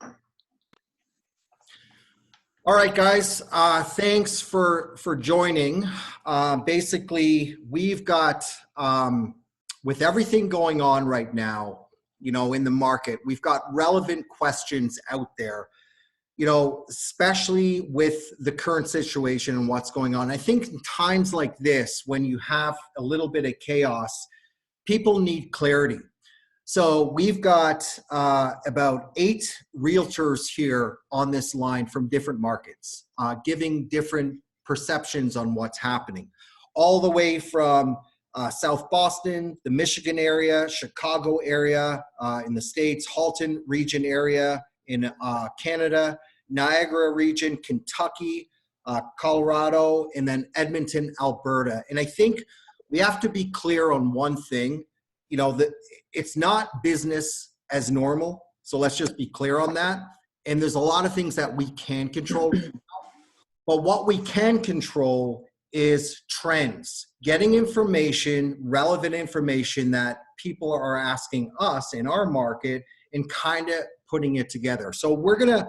All right, guys, thanks for joining. Basically, we've got, with everything going on right now, in the market, we've got relevant questions out there, especially with the current situation and what's going on. I think in times like this, when you have a little bit of chaos, people need clarity. So we've got about 8 realtors here on this line from different markets, giving different perceptions on what's happening, all the way from South Boston, the Michigan area, Chicago area in the States, Halton region area in Canada, Niagara region, Kentucky, Colorado, and then Edmonton, Alberta. And I think we have to be clear on one thing, that it's not business as normal. So let's just be clear on that. And there's a lot of things that we can control. But what we can control is trends, getting information, relevant information that people are asking us in our market and kind of putting it together. So we're gonna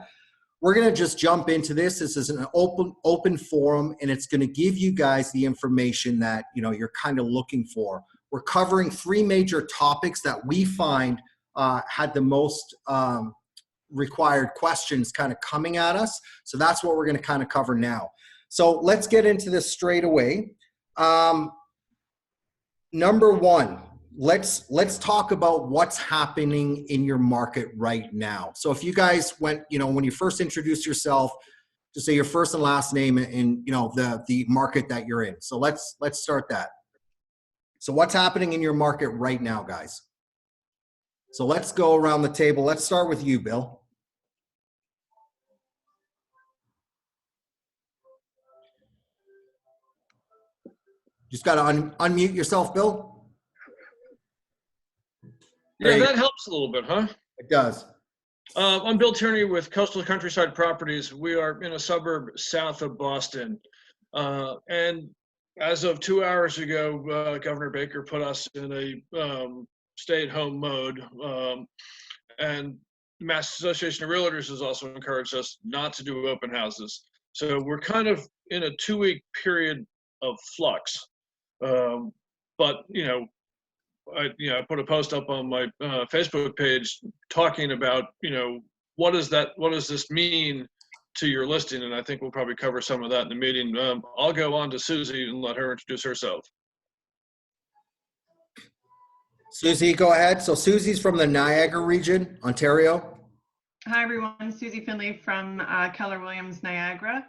just jump into this. This is an open forum, and it's gonna give you guys the information that you're kind of looking for. We're covering 3 major topics that we find had the most required questions kind of coming at us. So that's what we're going to kind of cover now. So let's get into this straight away. Number 1, let's talk about what's happening in your market right now. So if you guys went, when you first introduce yourself, just say your first and last name and the market that you're in. So let's start that. So what's happening in your market right now, guys? So let's go around the table. Let's start with you, Bill. Just got to unmute yourself, Bill. Yeah, that helps a little bit, huh? It does. I'm Bill Tierney with Coastal Countryside Properties. We are in a suburb south of Boston. And as of 2 hours ago, Governor Baker put us in a stay-at-home mode. And the Mass Association of Realtors has also encouraged us not to do open houses. So we're kind of in a 2-week period of flux. But, I put a post up on my Facebook page talking about, what does this mean to your listing? And I think we'll probably cover some of that in the meeting. I'll go on to Susie and let her introduce herself. Susie, go ahead. So Susie's from the Niagara region, Ontario. Hi, everyone. Susie Finley from Keller Williams, Niagara.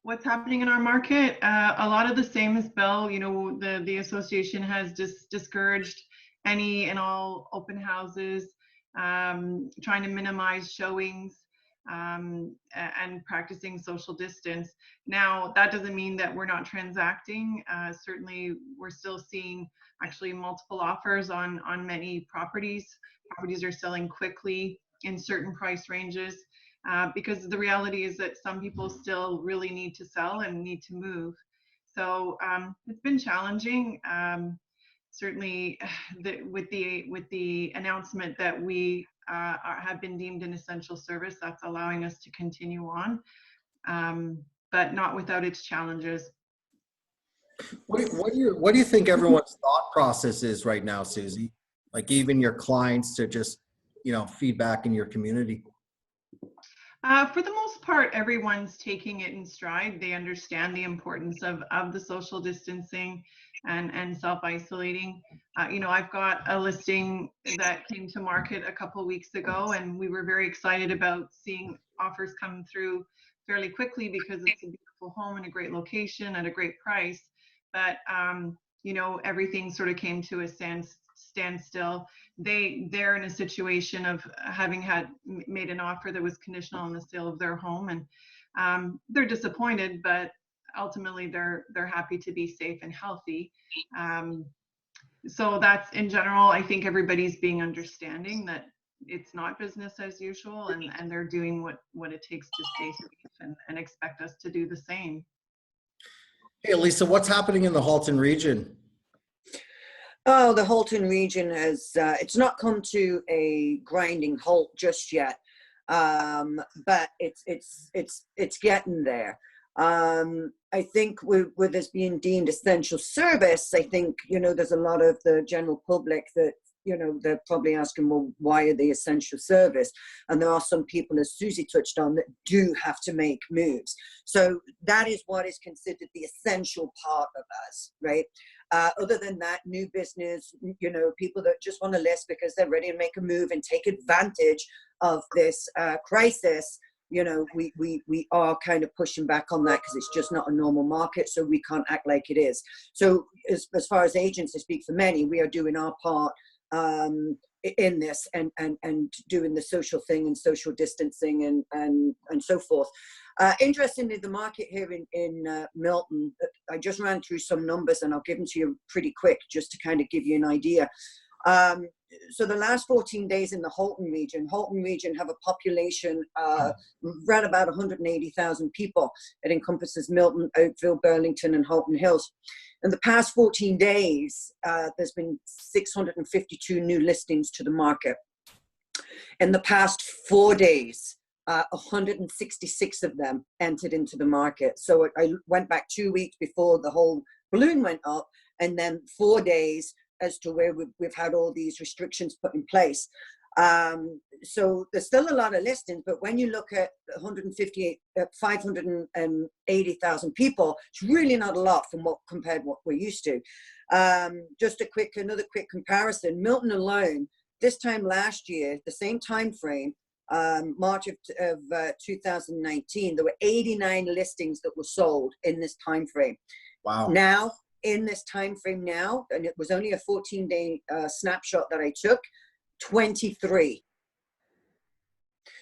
What's happening in our market? A lot of the same as Bill. The association has just discouraged any and all open houses, trying to minimize showings, and practicing social distance. Now, that doesn't mean that we're not transacting. Certainly, we're still seeing actually multiple offers on many properties. Properties are selling quickly in certain price ranges. Because the reality is that some people still really need to sell and need to move. So it's been challenging. Certainly, with the announcement that we have been deemed an essential service, that's allowing us to continue on, but not without its challenges. What do you think everyone's thought process is right now, Susie? Like even your clients to just feedback in your community. For the most part, everyone's taking it in stride. They understand the importance of the social distancing and self-isolating. I've got a listing that came to market a couple of weeks ago, and we were very excited about seeing offers come through fairly quickly because it's a beautiful home in a great location at a great price. But everything sort of came to a standstill. They're in a situation of having made an offer that was conditional on the sale of their home, and they're disappointed, but ultimately they're happy to be safe and healthy. So that's in general. I think everybody's being understanding that it's not business as usual, and they're doing what it takes to stay safe and expect us to do the same. Hey, Lisa, what's happening in the Halton region? Oh, the Halton region has, it's not come to a grinding halt just yet. but it's getting there. I think with this being deemed essential service, I think, there's a lot of the general public that, they're probably asking, well, why are they essential service? And there are some people, as Susie touched on, that do have to make moves. So that is what is considered the essential part of us, right? Other than that, new business, people that just want to list because they're ready to make a move and take advantage of this crisis. We are kind of pushing back on that because it's just not a normal market, so we can't act like it is. So as far as agents, I speak for many, we are doing our part in this and doing the social thing and social distancing and so forth. Interestingly, the market here in Milton, I just ran through some numbers and I'll give them to you pretty quick just to kind of give you an idea. So the last 14 days in the Halton region have a population around about 180,000 people. It encompasses Milton, Oakville, Burlington, and Halton Hills. In the past 14 days, there's been 652 new listings to the market. In the past 4 days, 166 of them entered into the market. So I went back 2 weeks before the whole balloon went up, and then 4 days as to where we've had all these restrictions put in place. So there's still a lot of listings, but when you look at 580,000 people, it's really not a lot from compared to what we're used to. Just another quick comparison. Milton alone, this time last year, the same time frame, March of 2019, there were 89 listings that were sold in this time frame. Wow. Now, in this time frame now, and it was only a 14-day snapshot that I took, 23.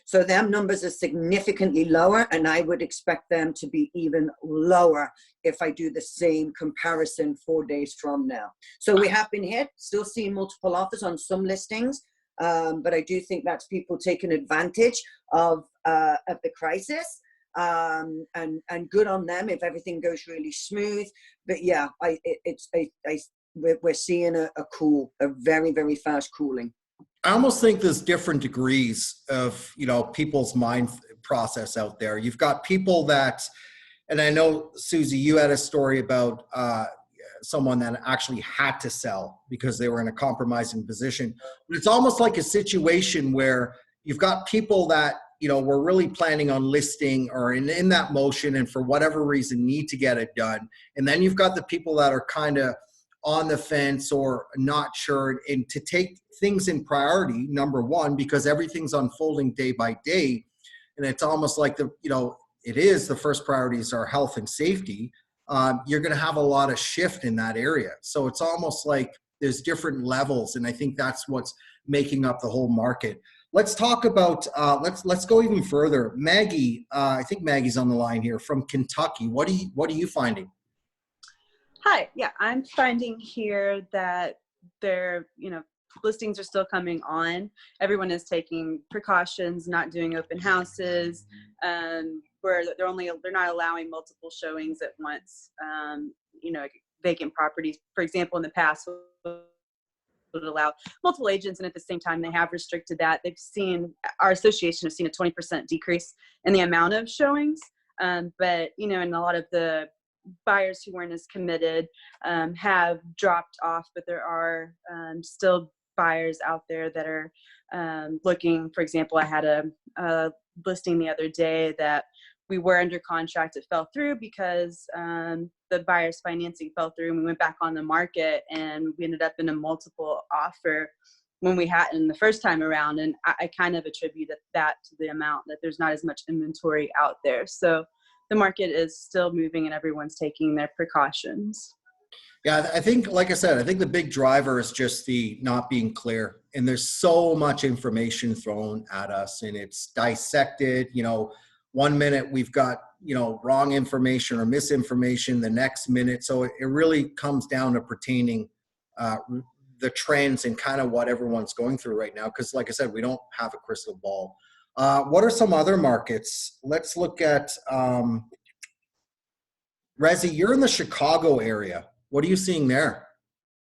So them numbers are significantly lower, and I would expect them to be even lower if I do the same comparison 4 days from now. So we have been hit, still seeing multiple offers on some listings, but I do think that's people taking advantage of the crisis. And good on them if everything goes really smooth. But yeah, we're seeing a very, very fast cooling. I almost think there's different degrees of, people's mind process out there. You've got people that, and I know, Susie, you had a story about someone that actually had to sell because they were in a compromising position. But it's almost like a situation where you've got people that, were really planning on listing or in that motion and for whatever reason need to get it done. And then you've got the people that are kind of on the fence or not sure, and to take things in priority, number one, because everything's unfolding day by day. And it's almost like it is the first priorities are health and safety. You're going to have a lot of shift in that area. So it's almost like there's different levels. And I think that's what's making up the whole market. Let's talk about, let's go even further. Maggie, I think Maggie's on the line here from Kentucky. What are you finding? Hi, yeah, I'm finding here that listings are still coming on. Everyone is taking precautions, not doing open houses, where they're not allowing multiple showings at once. Vacant properties, for example, in the past would allow multiple agents, and at the same time they have restricted that. Our association has seen a 20% decrease in the amount of showings, but and a lot of the buyers who weren't as committed have dropped off, but there are still buyers out there that are looking. For example, I had a listing the other day that we were under contract. It fell through because the buyer's financing fell through, and we went back on the market, and we ended up in a multiple offer when we had in the first time around. And I kind of attributed that to the amount that there's not as much inventory out there. So the market is still moving and everyone's taking their precautions. Yeah, I think, like I said, I think the big driver is just the not being clear. And there's so much information thrown at us and it's dissected. 1 minute we've got, wrong information or misinformation the next minute. So it really comes down to pertaining the trends and kind of what everyone's going through right now. Because like I said, we don't have a crystal ball. What are some other markets? Let's look at Resi. You're in the Chicago area. What are you seeing there?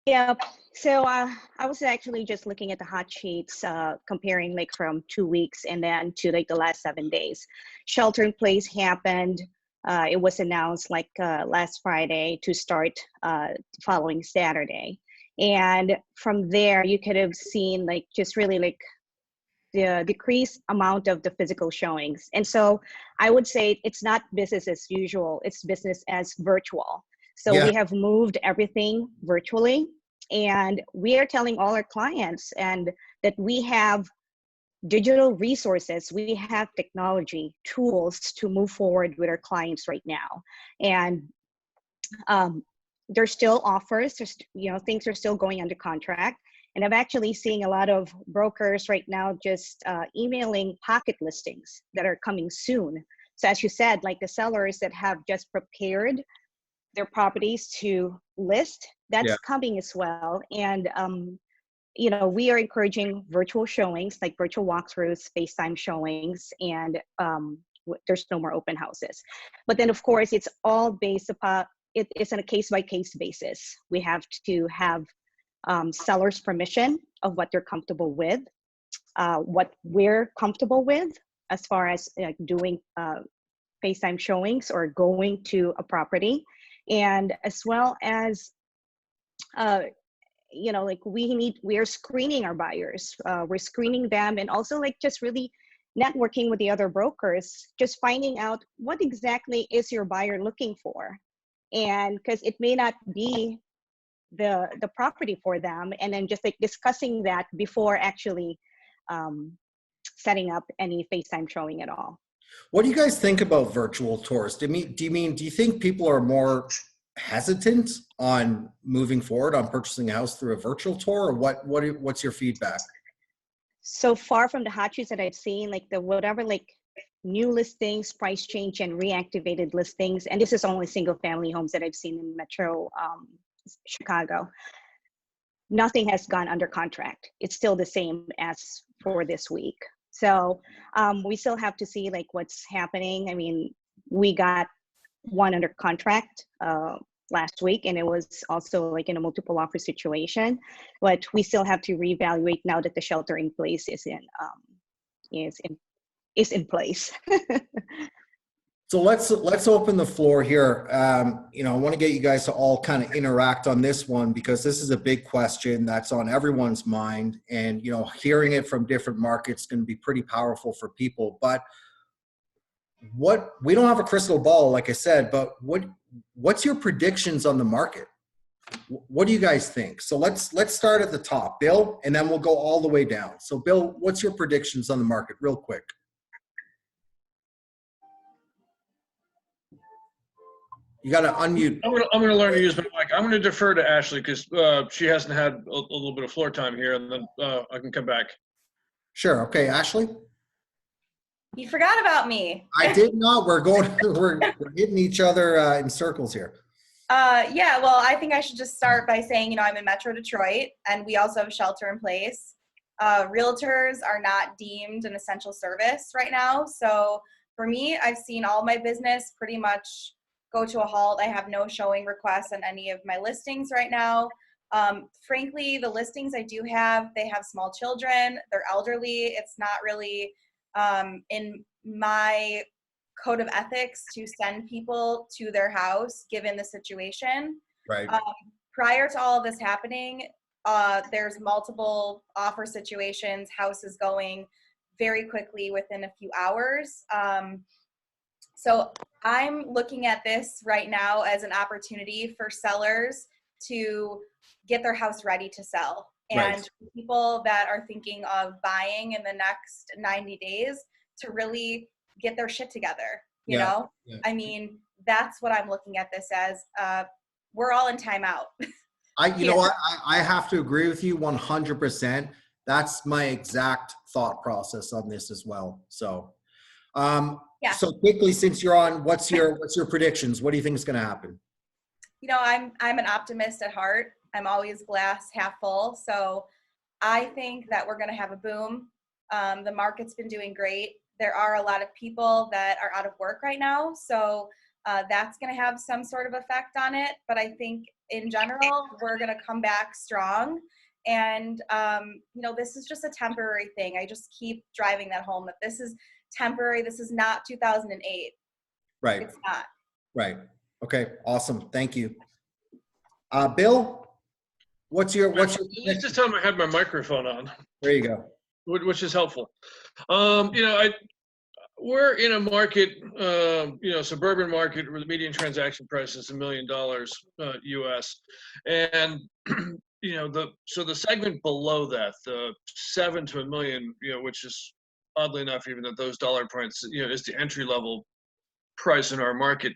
Yeah, so I was actually just looking at the hot sheets, comparing like from 2 weeks and then to like the last 7 days. Shelter in place happened. It was announced like last Friday to start following Saturday. And from there, you could have seen like just really like the decreased amount of the physical showings. And so I would say it's not business as usual, it's business as virtual. So Yeah. we have moved everything virtually, and we are telling all our clients and that we have digital resources, we have technology tools to move forward with our clients right now. And there's still offers, there's, things are still going under contract. And I'm actually seeing a lot of brokers right now just emailing pocket listings that are coming soon. So as you said, like the sellers that have just prepared their properties to list, that's coming as well. And we are encouraging virtual showings, like virtual walkthroughs, FaceTime showings, and there's no more open houses. But then, of course, it's all based upon, it's on a case-by-case basis. We have to have sellers' permission of what they're comfortable with, what we're comfortable with as far as doing FaceTime showings or going to a property, and as well as like we are screening our buyers, we're screening them, and also like just really networking with the other brokers, just finding out what exactly is your buyer looking for, and because it may not be the property for them, and then just like discussing that before actually setting up any FaceTime showing at all. What do you guys think about virtual tours? Do you think people are more hesitant on moving forward on purchasing a house through a virtual tour, or what's your feedback? So far from the hot sheets that I've seen, like the whatever, like new listings, price change, and reactivated listings, and this is only single family homes that I've seen in Metro Chicago, nothing has gone under contract. It's still the same as for this week. So we still have to see like what's happening. I mean, we got one under contract last week, and it was also like in a multiple offer situation, but we still have to reevaluate now that the shelter in place is in place. So let's open the floor here. I want to get you guys to all kind of interact on this one, because this is a big question that's on everyone's mind, and hearing it from different markets is going to be pretty powerful for people. But we don't have a crystal ball, like I said, but what's your predictions on the market? What do you guys think? So let's start at the top, Bill, and then we'll go all the way down. So Bill, what's your predictions on the market real quick? You got to unmute. I'm gonna learn to use my mic. I'm gonna defer to Ashley because she hasn't had a little bit of floor time here, and then I can come back. Sure. Okay, Ashley. You forgot about me. I did not. We're hitting each other in circles here. Yeah, well, I think I should just start by saying, I'm in Metro Detroit, and we also have shelter in place. Realtors are not deemed an essential service right now. So for me, I've seen all my business pretty much go to a halt. I have no showing requests on any of my listings right now. Frankly, the listings I do have, they have small children, they're elderly. It's not really in my code of ethics to send people to their house given the situation. Right. Prior to all of this happening, there's multiple offer situations, houses going very quickly within a few hours. So I'm looking at this right now as an opportunity for sellers to get their house ready to sell. And Right. people that are thinking of buying in the next 90 days to really get their shit together, you know? Yeah. I mean, that's what I'm looking at this as. We're all in timeout. You know what? I have to agree with you 100%. That's my exact thought process on this as well. So, Yeah. So quickly, since you're on, what's your predictions? What do you think is going to happen? I'm an optimist at heart. I'm always glass half full. So I think that we're going to have a boom. The market's been doing great. There are a lot of people that are out of work right now. So that's going to have some sort of effect on it. But I think in general, we're going to come back strong. And, this is just a temporary thing. I just keep driving that home that this is temporary. This is not 2008. Right. It's not. Right. Okay. Awesome. Thank you. Bill, what's your This time I had my microphone on. There you go. Which is helpful. We're in a market, suburban market where the median transaction price is $1 million US, and the segment below that, the 7 to $1 million, which is oddly enough even at those dollar points, is the entry level price in our market.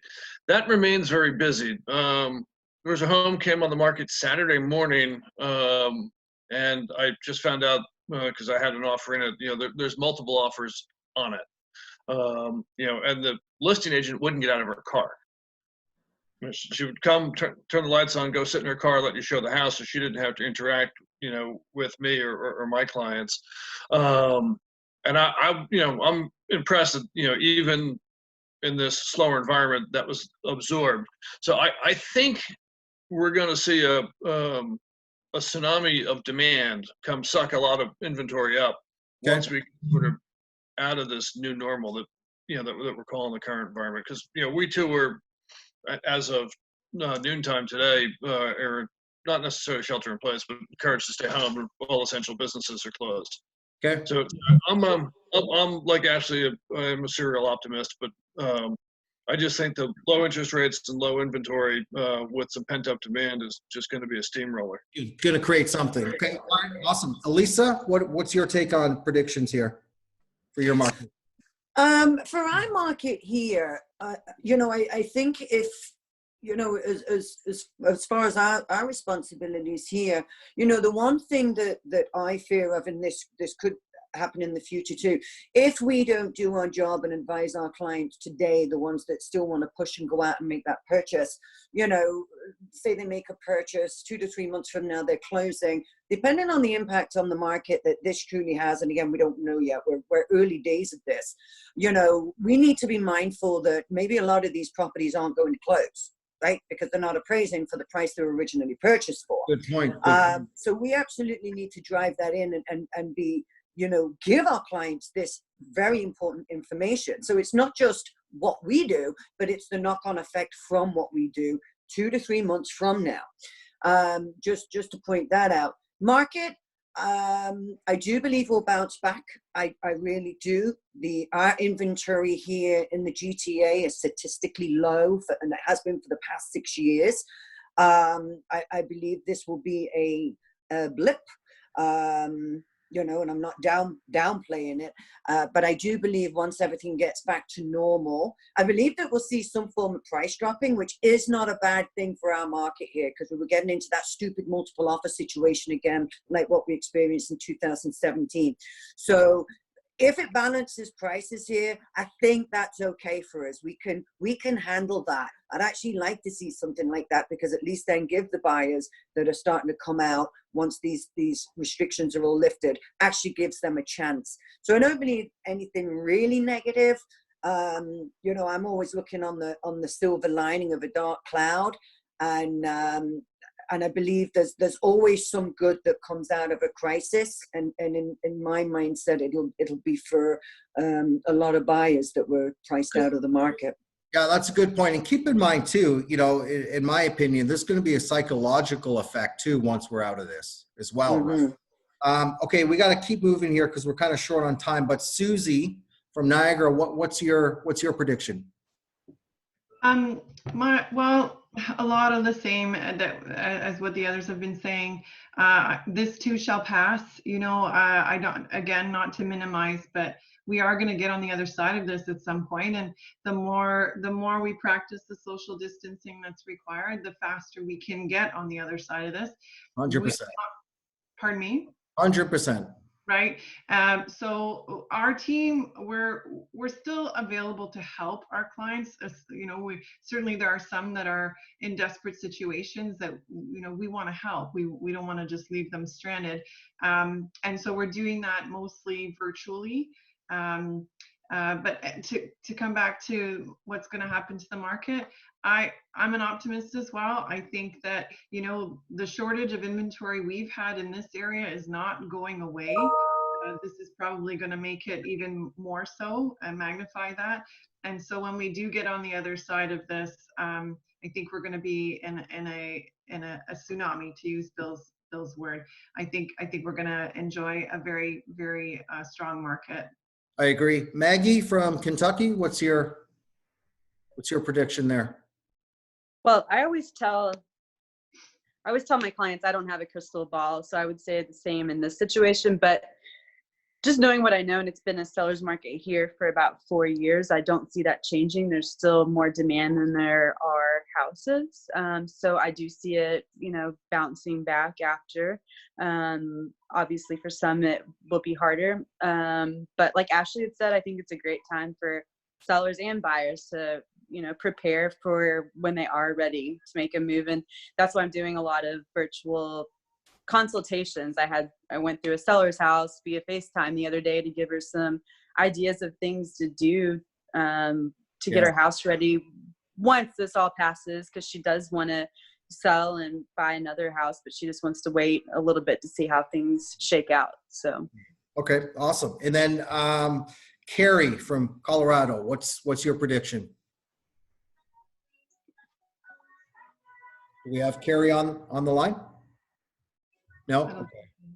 That remains very busy. There was a home came on the market Saturday morning, and I just found out because I had an offer in it. There's multiple offers on it. And the listing agent wouldn't get out of her car. She would come, turn the lights on, go sit in her car, let you show the house, so she didn't have to interact, with me or my clients. And I'm impressed that, even in this slower environment, that was absorbed. So I think we're going to see a tsunami of demand come suck a lot of inventory up once we sort of out of this new normal that we're calling the current environment. Because we too were, as of noontime today, are not necessarily shelter in place, but encouraged to stay home. All essential businesses are closed. Okay. So I'm like Ashley, I'm a serial optimist, but I just think the low interest rates and low inventory with some pent up demand is just going to be a steamroller. You're going to create something. Okay. All right, awesome. Elisa, what's your take on predictions here for your market? For our market here, I think if, as far as our responsibilities here, the one thing that I fear of, and this could happen in the future too, if we don't do our job and advise our clients today, the ones that still want to push and go out and make that purchase, say they make a purchase 2 to 3 months from now, they're closing, depending on the impact on the market that this truly has. And again, we don't know yet, we're early days of this, we need to be mindful that maybe a lot of these properties aren't going to close, right? Because they're not appraising for the price they were originally purchased for. Good point. So we absolutely need to drive that in and be, give our clients this very important information. So it's not just what we do, but it's the knock-on effect from what we do 2 to 3 months from now. Just to point that out. Market, I do believe we'll bounce back. I really do. Our inventory here in the GTA is statistically low, and it has been for the past 6 years. I believe this will be a blip. And I'm not downplaying it, but I do believe once everything gets back to normal, I believe that we'll see some form of price dropping, which is not a bad thing for our market here, because we were getting into that stupid multiple offer situation again, like what we experienced in 2017. So if it balances prices here, I think that's okay for us. We can handle that. I'd actually like to see something like that, because at least then give the buyers that are starting to come out once these restrictions are all lifted, actually gives them a chance. So I don't believe anything really negative. I'm always looking on the silver lining of a dark cloud, and I believe there's always some good that comes out of a crisis. And in my mindset, it'll be for a lot of buyers that were priced out of the market. Yeah, that's a good point. And keep in mind too, in my opinion, there's going to be a psychological effect too once we're out of this as well. Mm-hmm. Okay, we got to keep moving here because we're kind of short on time. But Susie from Niagara, what's your prediction? A lot of the same as what the others have been saying. This too shall pass. I don't, again, not to minimize, but we are going to get on the other side of this at some point. And the more we practice the social distancing that's required, the faster we can get on the other side of this. 100%. Pardon me? 100%. Right. So our team, we're still available to help our clients. Certainly there are some that are in desperate situations that, we want to help. We don't want to just leave them stranded. And so we're doing that mostly virtually. But to come back to what's going to happen to the market, I'm an optimist as well. I think that, you know, the shortage of inventory we've had in this area is not going away. This is probably going to make it even more so and magnify that. And so when we do get on the other side of this, I think we're going to be in a tsunami, to use Bill's word. I think we're going to enjoy a very, very strong market. I agree. Maggie from Kentucky, what's your prediction there? Well, I always tell my clients I don't have a crystal ball, so I would say the same in this situation. But just knowing what I know, and it's been a seller's market here for about 4 years, I don't see that changing. There's still more demand than there are houses. So I do see it, you know, bouncing back after. Obviously for some it will be harder. But like Ashley had said, I think it's a great time for sellers and buyers to, you know, prepare for when they are ready to make a move. And that's why I'm doing a lot of virtual consultations. I went through a seller's house via FaceTime the other day to give her some ideas of things to do to get her house ready once this all passes, because she does want to sell and buy another house, but she just wants to wait a little bit to see how things shake out. So Okay, awesome. And then Carrie from Colorado, what's your prediction? Do we have Carrie on the line? No?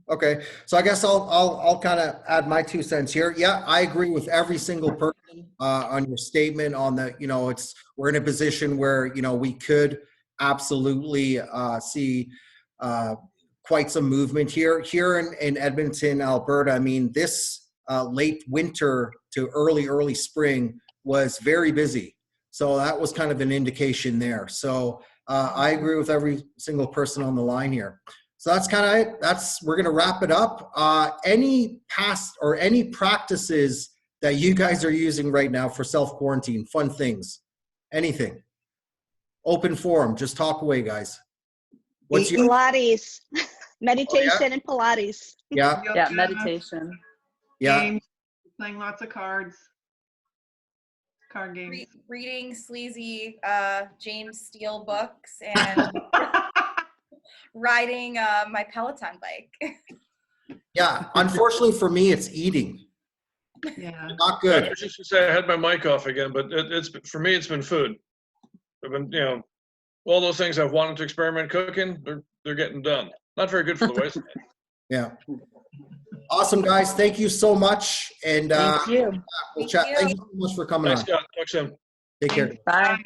Okay. So I guess I'll kind of add my 2 cents here. Yeah, I agree with every single person on your statement on the, you know, we're in a position where, you know, we could absolutely see quite some movement here in Edmonton, Alberta. I mean, this late winter to early spring was very busy. So that was kind of an indication there. So I agree with every single person on the line here. So that's kind of it. We're going to wrap it up. Any past or any practices that you guys are using right now for self-quarantine, fun things, anything? Open forum, just talk away, guys. What's your Pilates, meditation and Pilates. Yeah. yeah, meditation. Yeah. Games, playing lots of cards. Card games. Reading sleazy James Steele books and riding my Peloton bike. Yeah. Unfortunately for me, it's eating. Yeah. Not I good. was just gonna say I had my mic off again, but it's for me. It's been food. I've been, you know, all those things I've wanted to experiment cooking. They're getting done. Not very good for the waistline. Yeah. Awesome, guys. Thank you so much. And Thank you. we'll chat. Thank you so much for coming Thanks, on. Scott. Talk soon. Take care. Bye.